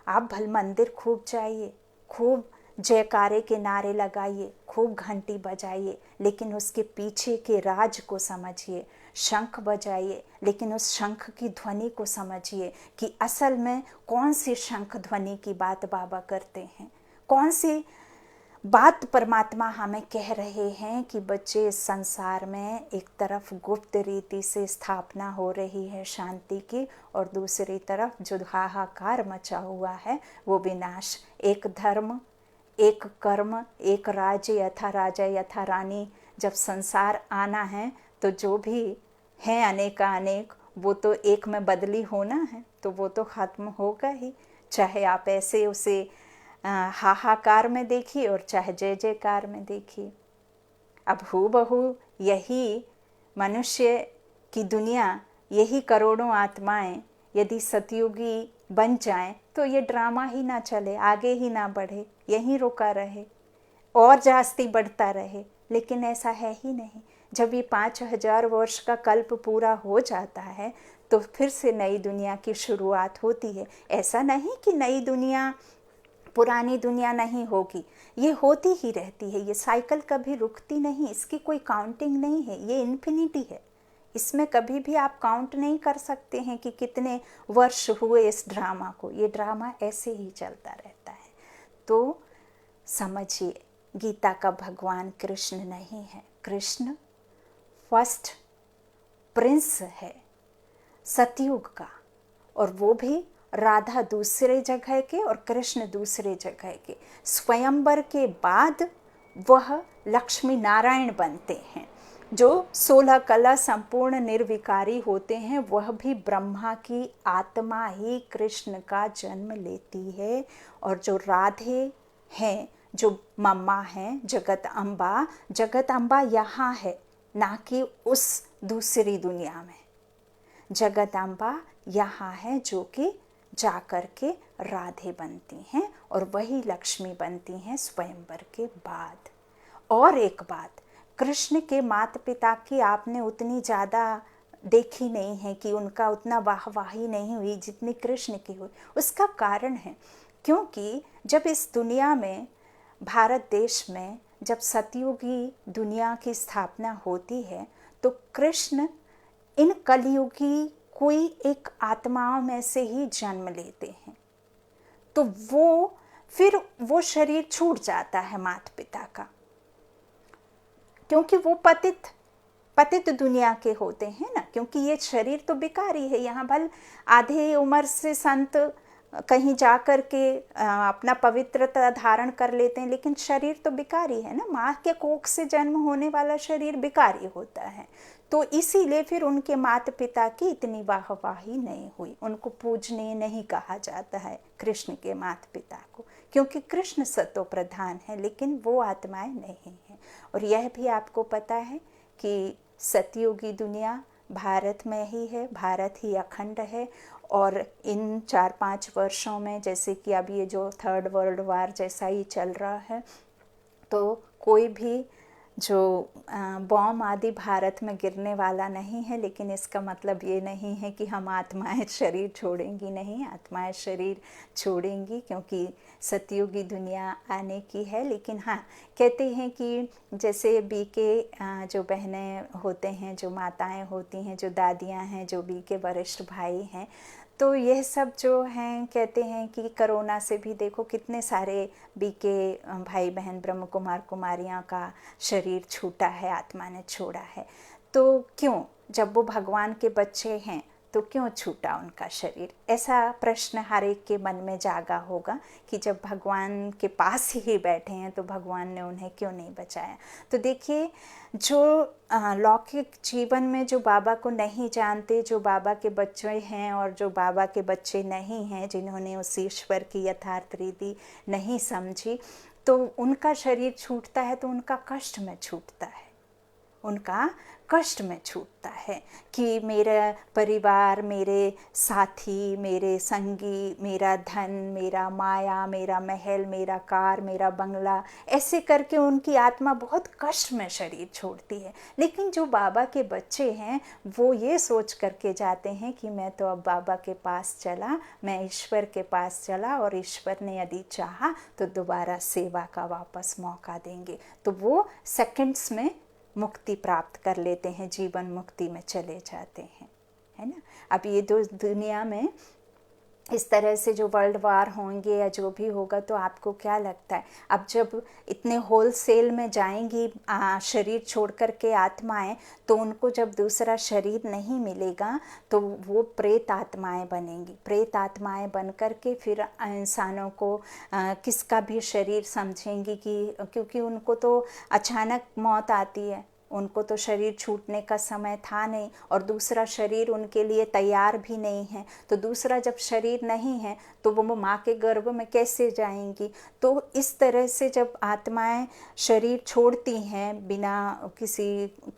आप भल मंदिर खूब जाइए, खूब जयकारे के नारे लगाइए, खूब घंटी बजाइए, लेकिन उसके पीछे के राज को समझिए। शंख बजाइए, लेकिन उस शंख की ध्वनि को समझिए कि असल में कौन सी शंख ध्वनि की बात बाबा करते हैं, कौन सी बात परमात्मा हमें कह रहे हैं कि बच्चे, इस संसार में एक तरफ गुप्त रीति से स्थापना हो रही है शांति की, और दूसरी तरफ जो हाहाकार मचा हुआ है वो विनाश। एक धर्म, एक कर्म, एक राज्य, यथा राजा यथा रानी। जब संसार आना है तो जो भी है अनेक, वो तो एक में बदली होना है, तो वो तो खत्म होगा ही। चाहे आप ऐसे उसे हाहाकार में देखिए और चाहे जय जयकार में देखिए। अब हूबहू यही मनुष्य की दुनिया, यही करोड़ों आत्माएं यदि सतयुगी बन जाएं तो ये ड्रामा ही ना चले, आगे ही ना बढ़े, यहीं रुका रहे और जास्ती बढ़ता रहे। लेकिन ऐसा है ही नहीं। जब ये 5000 वर्ष का कल्प पूरा हो जाता है तो फिर से नई दुनिया की शुरुआत होती है। ऐसा नहीं कि नई दुनिया पुरानी दुनिया नहीं होगी, ये होती ही रहती है, ये साइकिल कभी रुकती नहीं, इसकी कोई काउंटिंग नहीं है, ये इन्फिनिटी है। इसमें कभी भी आप काउंट नहीं कर सकते हैं कि कितने वर्ष हुए इस ड्रामा को, ये ड्रामा ऐसे ही चलता रहता है। तो समझिए, गीता का भगवान कृष्ण नहीं है, कृष्ण फर्स्ट प्रिंस है सतयुग का, और वो भी राधा दूसरे जगह के और कृष्ण दूसरे जगह के। स्वयंवर के बाद वह लक्ष्मी नारायण बनते हैं। जो 16 कला संपूर्ण निर्विकारी होते हैं, वह भी ब्रह्मा की आत्मा ही कृष्ण का जन्म लेती है। और जो राधे हैं, जो मम्मा हैं, जगत अम्बा यहाँ है, ना कि उस दूसरी दुनिया में। जगत अम्बा यहाँ है, जो कि जा कर के राधे बनती हैं और वही लक्ष्मी बनती हैं स्वयंवर के बाद। और एक बात, कृष्ण के माता पिता की आपने उतनी ज़्यादा देखी नहीं है कि उनका उतना वाहवाही नहीं हुई जितनी कृष्ण की हुई। उसका कारण है क्योंकि जब इस दुनिया में, भारत देश में, जब सतयुगी दुनिया की स्थापना होती है, तो कृष्ण इन कलयुगी कोई एक आत्माओं में से ही जन्म लेते हैं। तो फिर वो शरीर छूट जाता है माता पिता का, क्योंकि वो पतित दुनिया के होते हैं ना। क्योंकि ये शरीर तो बेकारी है, यहाँ भल आधे उम्र से संत कहीं जा कर के अपना पवित्रता धारण कर लेते हैं, लेकिन शरीर तो बेकारी है ना। माँ के कोख से जन्म होने वाला शरीर बेकारी होता है। तो इसीलिए फिर उनके माता पिता की इतनी वाहवाही नहीं हुई, उनको पूजनीय नहीं कहा जाता है कृष्ण के माता पिता को, क्योंकि कृष्ण सतो प्रधान है, लेकिन वो आत्माएं नहीं हैं। और यह भी आपको पता है कि सतयुगी दुनिया भारत में ही है, भारत ही अखंड है। और इन 4-5 वर्षों में, जैसे कि अब ये जो 3rd वर्ल्ड वार जैसा ही चल रहा है, तो कोई भी जो बॉम्ब आदि भारत में गिरने वाला नहीं है। लेकिन इसका मतलब ये नहीं है कि हम आत्माएं शरीर छोड़ेंगी, नहीं, आत्माएं शरीर छोड़ेंगी, क्योंकि सतयुगी दुनिया आने की है। लेकिन हाँ, कहते हैं कि जैसे बीके जो बहनें होते हैं, जो माताएं होती हैं, जो दादियां हैं, जो बीके वरिष्ठ भाई हैं, तो यह सब जो हैं, कहते हैं कि कोरोना से भी देखो कितने सारे बीके भाई बहन, ब्रह्म कुमार कुमारियाँ का शरीर छूटा है, आत्मा ने छोड़ा है। तो क्यों, जब वो भगवान के बच्चे हैं तो क्यों छूटा उनका शरीर? ऐसा प्रश्न हर एक के मन में जागा होगा कि जब भगवान के पास ही बैठे हैं तो भगवान ने उन्हें क्यों नहीं बचाया। तो देखिए, जो लौकिक जीवन में जो बाबा को नहीं जानते, जो बाबा के बच्चे हैं और जो बाबा के बच्चे नहीं हैं, जिन्होंने उस ईश्वर की यथार्थ रीति नहीं समझी, तो उनका शरीर छूटता है तो उनका कष्ट में छूटता है, उनका कष्ट में छूटता है कि मेरा परिवार, मेरे साथी, मेरे संगी, मेरा धन, मेरा माया, मेरा महल, मेरा कार, मेरा बंगला, ऐसे करके उनकी आत्मा बहुत कष्ट में शरीर छोड़ती है। लेकिन जो बाबा के बच्चे हैं, वो ये सोच करके जाते हैं कि मैं तो अब बाबा के पास चला, मैं ईश्वर के पास चला, और ईश्वर ने यदि चाहा तो दोबारा सेवा का वापस मौका देंगे। तो वो सेकंड्स में मुक्ति प्राप्त कर लेते हैं, जीवन मुक्ति में चले जाते हैं, है ना। अब ये दो दुनिया में इस तरह से जो वर्ल्ड वार होंगे या जो भी होगा, तो आपको क्या लगता है, अब जब इतने होलसेल में जाएंगी शरीर छोड़ कर के आत्माएं, तो उनको जब दूसरा शरीर नहीं मिलेगा तो वो प्रेत आत्माएं बनेंगी। प्रेत आत्माएं बन कर के फिर इंसानों को किसका भी शरीर समझेंगी, कि क्योंकि उनको तो अचानक मौत आती है, उनको तो शरीर छूटने का समय था नहीं, और दूसरा शरीर उनके लिए तैयार भी नहीं है। तो दूसरा जब शरीर नहीं है तो वो माँ के गर्भ में कैसे जाएंगी। तो इस तरह से जब आत्माएं शरीर छोड़ती हैं बिना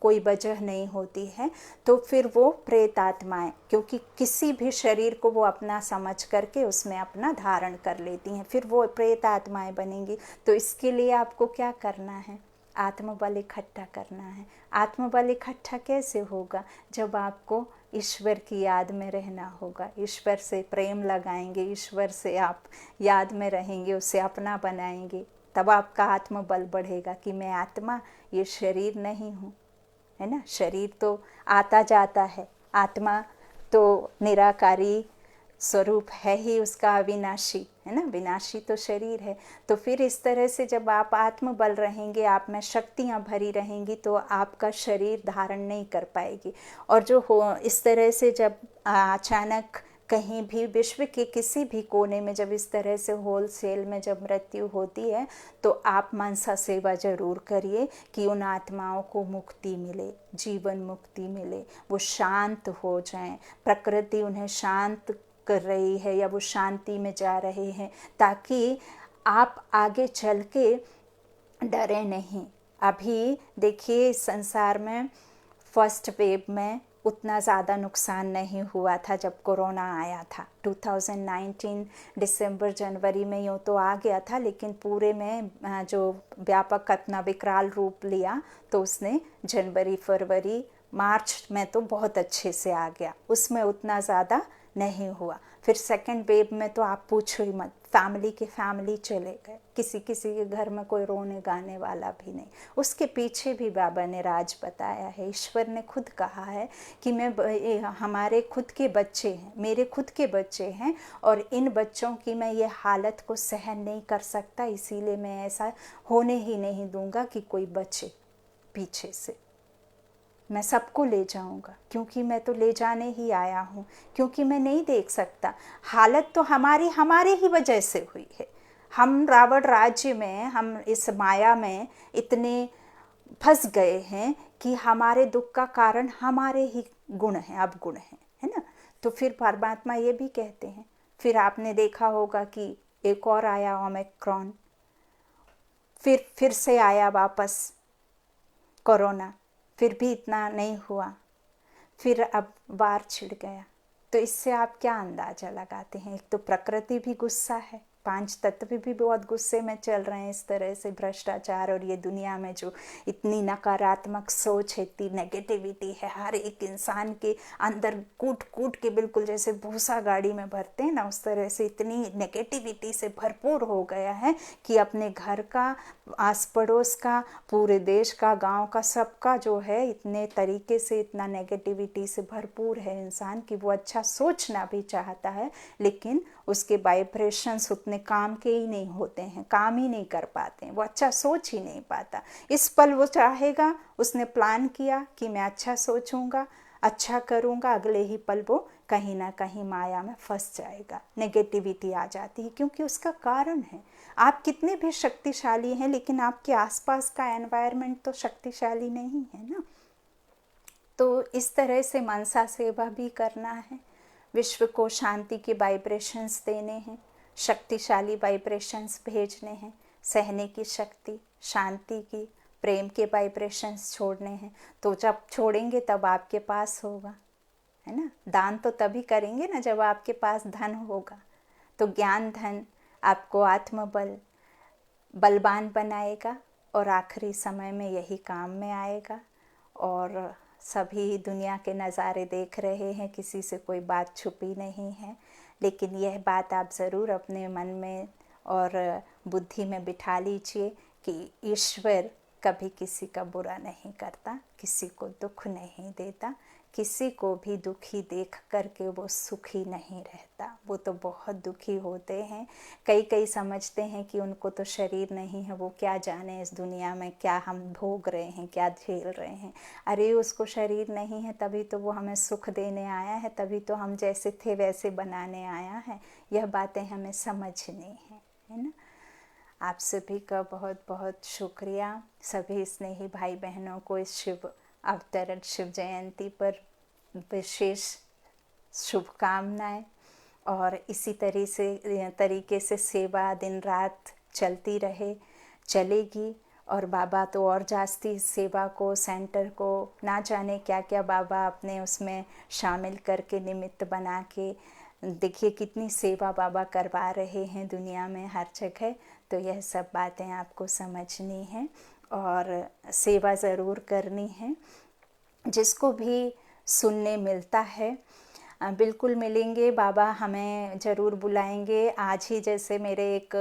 कोई वजह नहीं होती है, तो फिर वो प्रेत आत्माएं, क्योंकि किसी भी शरीर को वो अपना समझ करके उसमें अपना धारण कर लेती हैं, फिर वो प्रेत आत्माएं बनेंगी। तो इसके लिए आपको क्या करना है, आत्मबल इकट्ठा करना है। आत्मबल इकट्ठा कैसे होगा, जब आपको ईश्वर की याद में रहना होगा, ईश्वर से प्रेम लगाएंगे, ईश्वर से आप याद में रहेंगे, उसे अपना बनाएंगे, तब आपका आत्मबल बढ़ेगा कि मैं आत्मा, ये शरीर नहीं हूँ, है ना। शरीर तो आता जाता है, आत्मा तो निराकारी स्वरूप है ही उसका, अविनाशी है ना, विनाशी तो शरीर है। तो फिर इस तरह से जब आप आत्मबल रहेंगे, आप में शक्तियाँ भरी रहेंगी, तो आपका शरीर धारण नहीं कर पाएगी। और जो हो इस तरह से जब अचानक कहीं भी विश्व के किसी भी कोने में जब इस तरह से होलसेल में जब मृत्यु होती है, तो आप मनसा सेवा जरूर करिए कि उन आत्माओं को मुक्ति मिले, जीवन मुक्ति मिले, वो शांत हो जाएं, प्रकृति उन्हें शांत कर रही है या वो शांति में जा रहे हैं, ताकि आप आगे चल के डरे नहीं। अभी देखिए संसार में फर्स्ट वेव में उतना ज़्यादा नुकसान नहीं हुआ था जब कोरोना आया था। 2019 दिसंबर जनवरी में यूँ तो आ गया था, लेकिन पूरे में जो व्यापक अपना विकराल रूप लिया तो उसने जनवरी फरवरी मार्च में तो बहुत अच्छे से आ गया, उसमें उतना ज़्यादा नहीं हुआ। फिर सेकंड वेव में तो आप पूछो ही मत, फैमिली के फैमिली चले गए, किसी किसी के घर में कोई रोने गाने वाला भी नहीं। उसके पीछे भी बाबा ने राज बताया है, ईश्वर ने खुद कहा है कि हमारे खुद के बच्चे हैं, मेरे खुद के बच्चे हैं, और इन बच्चों की मैं ये हालत को सहन नहीं कर सकता, इसीलिए मैं ऐसा होने ही नहीं दूंगा कि कोई बचे पीछे से। मैं सबको ले जाऊंगा, क्योंकि मैं तो ले जाने ही आया हूँ, क्योंकि मैं नहीं देख सकता। हालत तो हमारे ही वजह से हुई है। हम रावण राज्य में, हम इस माया में इतने फंस गए हैं कि हमारे दुख का कारण हमारे ही गुण हैं, अवगुण हैं, है ना। तो फिर परमात्मा ये भी कहते हैं। फिर आपने देखा होगा कि एक और आया ओमिक्रॉन, फिर से आया वापस कोरोना, फिर भी इतना नहीं हुआ, फिर अब वार छिड़ गया। तो इससे आप क्या अंदाज़ा लगाते हैं? एक तो प्रकृति भी गुस्सा है, 5 तत्व भी बहुत गुस्से में चल रहे हैं, इस तरह से भ्रष्टाचार और ये दुनिया में जो इतनी नकारात्मक सोच है, इतनी नेगेटिविटी है, हर एक इंसान के अंदर कूट कूट के बिल्कुल जैसे भूसा गाड़ी में भरते हैं ना, उस तरह से इतनी नेगेटिविटी से भरपूर हो गया है कि अपने घर का, आस पड़ोस का, पूरे देश का, गांव का, सबका जो है इतने तरीके से, इतना नेगेटिविटी से भरपूर है इंसान कि वो अच्छा सोचना भी चाहता है, लेकिन उसके वाइब्रेशंस उतने काम के ही नहीं होते हैं, काम ही नहीं कर पाते हैं, वो अच्छा सोच ही नहीं पाता। इस पल वो चाहेगा, उसने प्लान किया कि मैं अच्छा सोचूंगा, अच्छा करूंगा, अगले ही पल वो कहीं ना कहीं माया में फंस जाएगा, नेगेटिविटी आ जाती है, क्योंकि उसका कारण है। आप कितने भी शक्तिशाली हैं, लेकिन आपके आसपास का एनवायरनमेंट तो शक्तिशाली नहीं है ना। तो इस तरह से मनसा सेवा भी करना है, विश्व को शांति के वाइब्रेशंस देने हैं, शक्तिशाली वाइब्रेशंस भेजने हैं, सहने की शक्ति, शांति की, प्रेम के वाइब्रेशंस छोड़ने हैं। तो जब छोड़ेंगे तब आपके पास होगा, है ना। दान तो तभी करेंगे ना जब आपके पास धन होगा। तो ज्ञान धन आपको आत्मबल, बलवान बनाएगा, और आखिरी समय में यही काम में आएगा। और सभी दुनिया के नज़ारे देख रहे हैं, किसी से कोई बात छुपी नहीं है, लेकिन यह बात आप ज़रूर अपने मन में और बुद्धि में बिठा लीजिए कि ईश्वर कभी किसी का बुरा नहीं करता, किसी को दुख नहीं देता, किसी को भी दुखी देख करके वो सुखी नहीं रहता, वो तो बहुत दुखी होते हैं। कई समझते हैं कि उनको तो शरीर नहीं है, वो क्या जाने इस दुनिया में क्या हम भोग रहे हैं, क्या झेल रहे हैं। अरे उसको शरीर नहीं है, तभी तो वो हमें सुख देने आया है, तभी तो हम जैसे थे वैसे बनाने आया है। यह बातें हमें समझनी है ना। आप सभी का बहुत बहुत शुक्रिया। सभी स्नेही भाई बहनों को इस शुभ अवतरण, शिव जयंती पर विशेष शुभकामनाएं। और इसी तरीके से सेवा दिन रात चलती रहे, चलेगी। और बाबा तो और जास्ती सेवा को, सेंटर को, ना जाने क्या क्या बाबा अपने उसमें शामिल करके, निमित्त बना के, देखिए कितनी सेवा बाबा करवा रहे हैं दुनिया में हर जगह। तो यह सब बातें आपको समझनी है और सेवा ज़रूर करनी है। जिसको भी सुनने मिलता है। बिल्कुल मिलेंगे, बाबा हमें ज़रूर बुलाएंगे। आज ही जैसे मेरे एक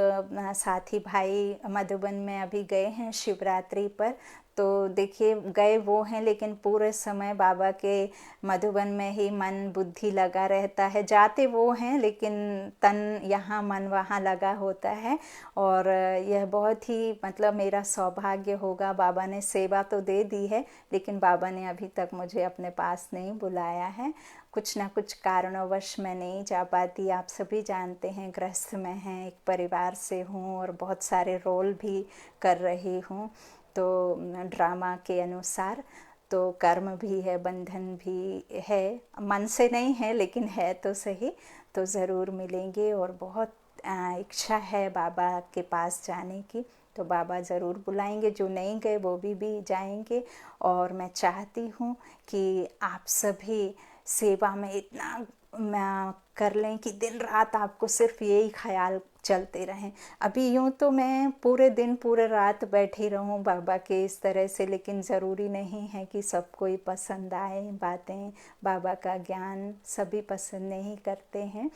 साथी भाई मधुबन में अभी गए हैं शिवरात्रि पर, तो देखिए गए वो हैं लेकिन पूरे समय बाबा के मधुबन में ही मन बुद्धि लगा रहता है। जाते वो हैं लेकिन तन यहाँ मन वहाँ लगा होता है। और यह बहुत ही मतलब मेरा सौभाग्य होगा। बाबा ने सेवा तो दे दी है लेकिन बाबा ने अभी तक मुझे अपने पास नहीं बुलाया है। कुछ ना कुछ कारणवश मैं नहीं जा पाती। आप सभी जानते हैं गृहस्थ में हैं, एक परिवार से हूँ और बहुत सारे रोल भी कर रही हूँ, तो ड्रामा के अनुसार। तो कर्म भी है, बंधन भी है, मन से नहीं है लेकिन है तो सही। तो ज़रूर मिलेंगे और बहुत इच्छा है बाबा के पास जाने की, तो बाबा ज़रूर बुलाएंगे। जो नहीं गए वो भी जाएंगे। और मैं चाहती हूँ कि आप सभी सेवा में इतना कर लें कि दिन रात आपको सिर्फ यही ख्याल चलते रहें। अभी यूँ तो मैं पूरे दिन पूरे रात बैठी रहूँ बाबा के इस तरह से, लेकिन ज़रूरी नहीं है कि सबको ही पसंद आए बातें। बाबा का ज्ञान सभी पसंद नहीं करते हैं,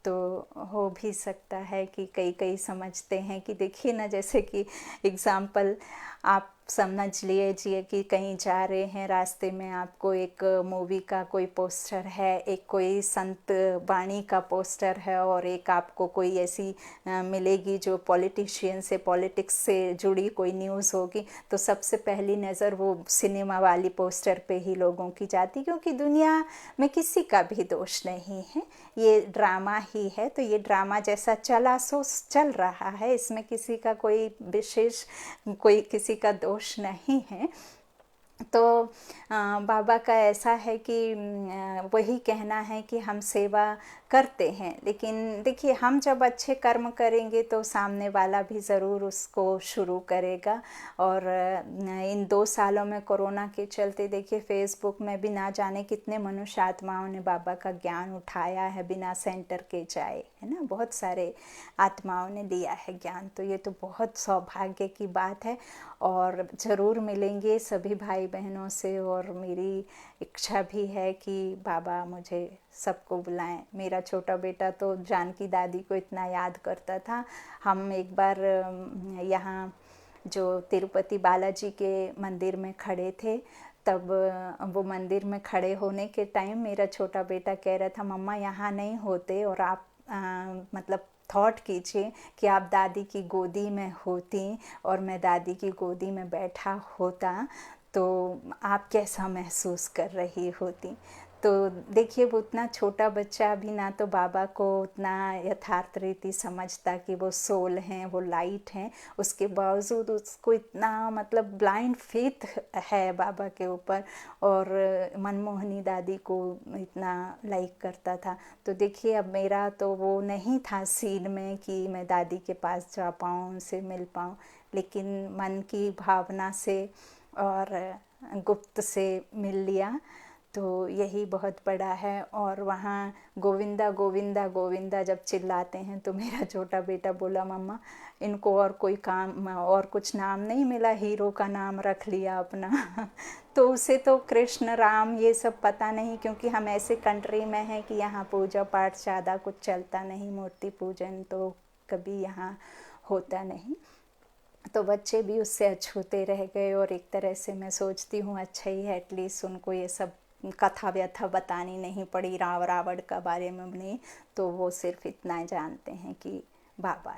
तो हो भी सकता है कि कई समझते हैं कि देखिए ना, जैसे कि एग्ज़ाम्पल आप समझ लीजिए कि कहीं जा रहे हैं, रास्ते में आपको एक मूवी का कोई पोस्टर है, एक कोई संत वाणी का पोस्टर है और एक आपको कोई ऐसी मिलेगी जो पॉलिटिशियन से, पॉलिटिक्स से जुड़ी कोई न्यूज़ होगी, तो सबसे पहली नज़र वो सिनेमा वाली पोस्टर पे ही लोगों की जाती, क्योंकि दुनिया में किसी का भी दोष नहीं है, ये ड्रामा ही है। तो ये ड्रामा जैसा चला सो चल रहा है, इसमें किसी का कोई विशेष कोई किसी का दोष नहीं है। तो बाबा का ऐसा है कि वही कहना है कि हम सेवा करते हैं, लेकिन देखिए हम जब अच्छे कर्म करेंगे तो सामने वाला भी ज़रूर उसको शुरू करेगा। और इन 2 सालों में कोरोना के चलते देखिए फेसबुक में भी ना जाने कितने मनुष्य आत्माओं ने बाबा का ज्ञान उठाया है बिना सेंटर के जाए, है ना। बहुत सारे आत्माओं ने लिया है ज्ञान, तो ये तो बहुत सौभाग्य की बात है। और ज़रूर मिलेंगे सभी भाई बहनों से, और मेरी इच्छा भी है कि बाबा मुझे सबको बुलाएं। मेरा छोटा बेटा तो जानकी दादी को इतना याद करता था। हम एक बार यहाँ जो तिरुपति बालाजी के मंदिर में खड़े थे, तब वो मंदिर में खड़े होने के टाइम मेरा छोटा बेटा कह रहा था, मम्मा यहाँ नहीं होते और आप मतलब थॉट कीजिए कि आप दादी की गोदी में होती और मैं दादी की गोदी में बैठा होता, तो आप कैसा महसूस कर रही होती। तो देखिए वो उतना छोटा बच्चा भी ना तो बाबा को उतना यथार्थ रीति समझता कि वो सोल हैं, वो लाइट हैं, उसके बावजूद उसको इतना मतलब ब्लाइंड फेथ है बाबा के ऊपर, और मनमोहनी दादी को इतना लाइक करता था। तो देखिए अब मेरा तो वो नहीं था सीन में कि मैं दादी के पास जा पाऊँ, उनसे मिल पाऊँ, लेकिन मन की भावना से और गुप्त से मिल लिया, तो यही बहुत बड़ा है। और वहाँ गोविंदा गोविंदा गोविंदा जब चिल्लाते हैं तो मेरा छोटा बेटा बोला, मम्मा इनको और कोई काम और कुछ नाम नहीं मिला, हीरो का नाम रख लिया अपना। तो उसे तो कृष्ण राम ये सब पता नहीं, क्योंकि हम ऐसे कंट्री में हैं कि यहाँ पूजा पाठ ज़्यादा कुछ चलता नहीं, मूर्ति पूजन तो कभी यहाँ होता नहीं। तो बच्चे भी उससे अछूते रह गए, और एक तरह से मैं सोचती हूँ अच्छा ही है, एटलीस्ट उनको ये सब कथा व्यथा बतानी नहीं पड़ी रावण का बारे में नहीं, तो वो सिर्फ इतना जानते हैं कि बाबा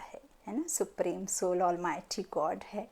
है ना, सुप्रीम सोल ऑलमाइटी गॉड है,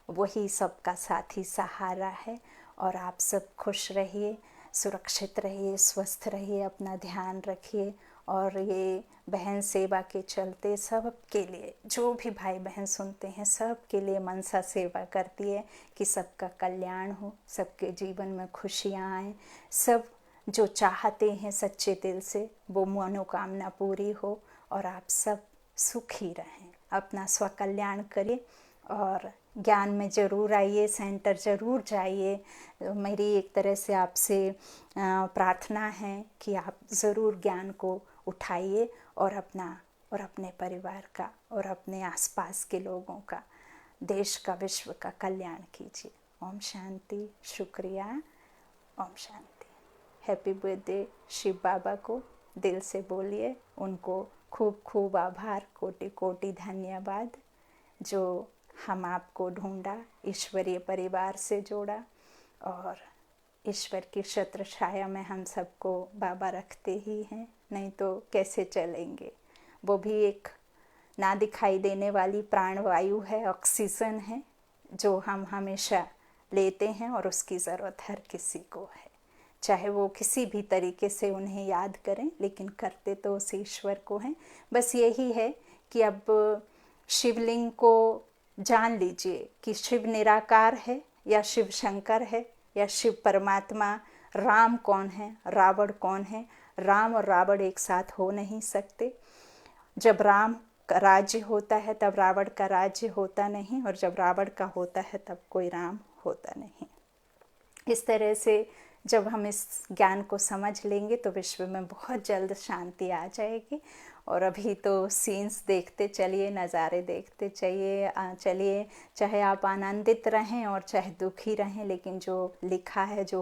वही सबका साथी सहारा है। और आप सब खुश रहिए, सुरक्षित रहिए, स्वस्थ रहिए, अपना ध्यान रखिए। और ये बहन सेवा के चलते सब के लिए, जो भी भाई बहन सुनते हैं सब के लिए मनसा सेवा करती है कि सबका कल्याण हो, सबके जीवन में खुशियाँ आएँ, सब जो चाहते हैं सच्चे दिल से वो मनोकामना पूरी हो, और आप सब सुखी रहें, अपना स्वकल्याण करिए। और ज्ञान में ज़रूर आइए, सेंटर ज़रूर जाइए। मेरी एक तरह से आपसे प्रार्थना है कि आप ज़रूर ज्ञान को उठाइए और अपना और अपने परिवार का और अपने आसपास के लोगों का, देश का, विश्व का कल्याण कीजिए। ओम शांति, शुक्रिया, ओम शांति। हैप्पी बर्थडे शिव बाबा को दिल से बोलिए, उनको खूब खूब आभार, कोटि कोटि धन्यवाद जो हम आपको ढूंढा, ईश्वरीय परिवार से जोड़ा और ईश्वर की छत्र छाया में हम सबको बाबा रखते ही हैं, नहीं तो कैसे चलेंगे। वो भी एक ना दिखाई देने वाली प्राणवायु है, ऑक्सीजन है जो हम हमेशा लेते हैं और उसकी ज़रूरत हर किसी को है, चाहे वो किसी भी तरीके से उन्हें याद करें, लेकिन करते तो उस ईश्वर को हैं। बस यही है कि अब शिवलिंग को जान लीजिए कि शिव निराकार है या शिव शंकर है या शिव परमात्मा। राम कौन है, रावण कौन है? राम और रावण एक साथ हो नहीं सकते। जब राम का राज्य होता है तब रावण का राज्य होता नहीं, और जब रावण का होता है तब कोई राम होता नहीं। इस तरह से जब हम इस ज्ञान को समझ लेंगे तो विश्व में बहुत जल्द शांति आ जाएगी। और अभी तो सीन्स देखते चलिए, नज़ारे देखते चलिए, चाहे आप आनंदित रहें और चाहे दुखी रहें, लेकिन जो लिखा है, जो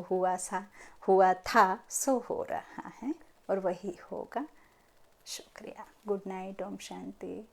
हुआ था सो हो रहा है और वही होगा। शुक्रिया। Good night. ओम शांति।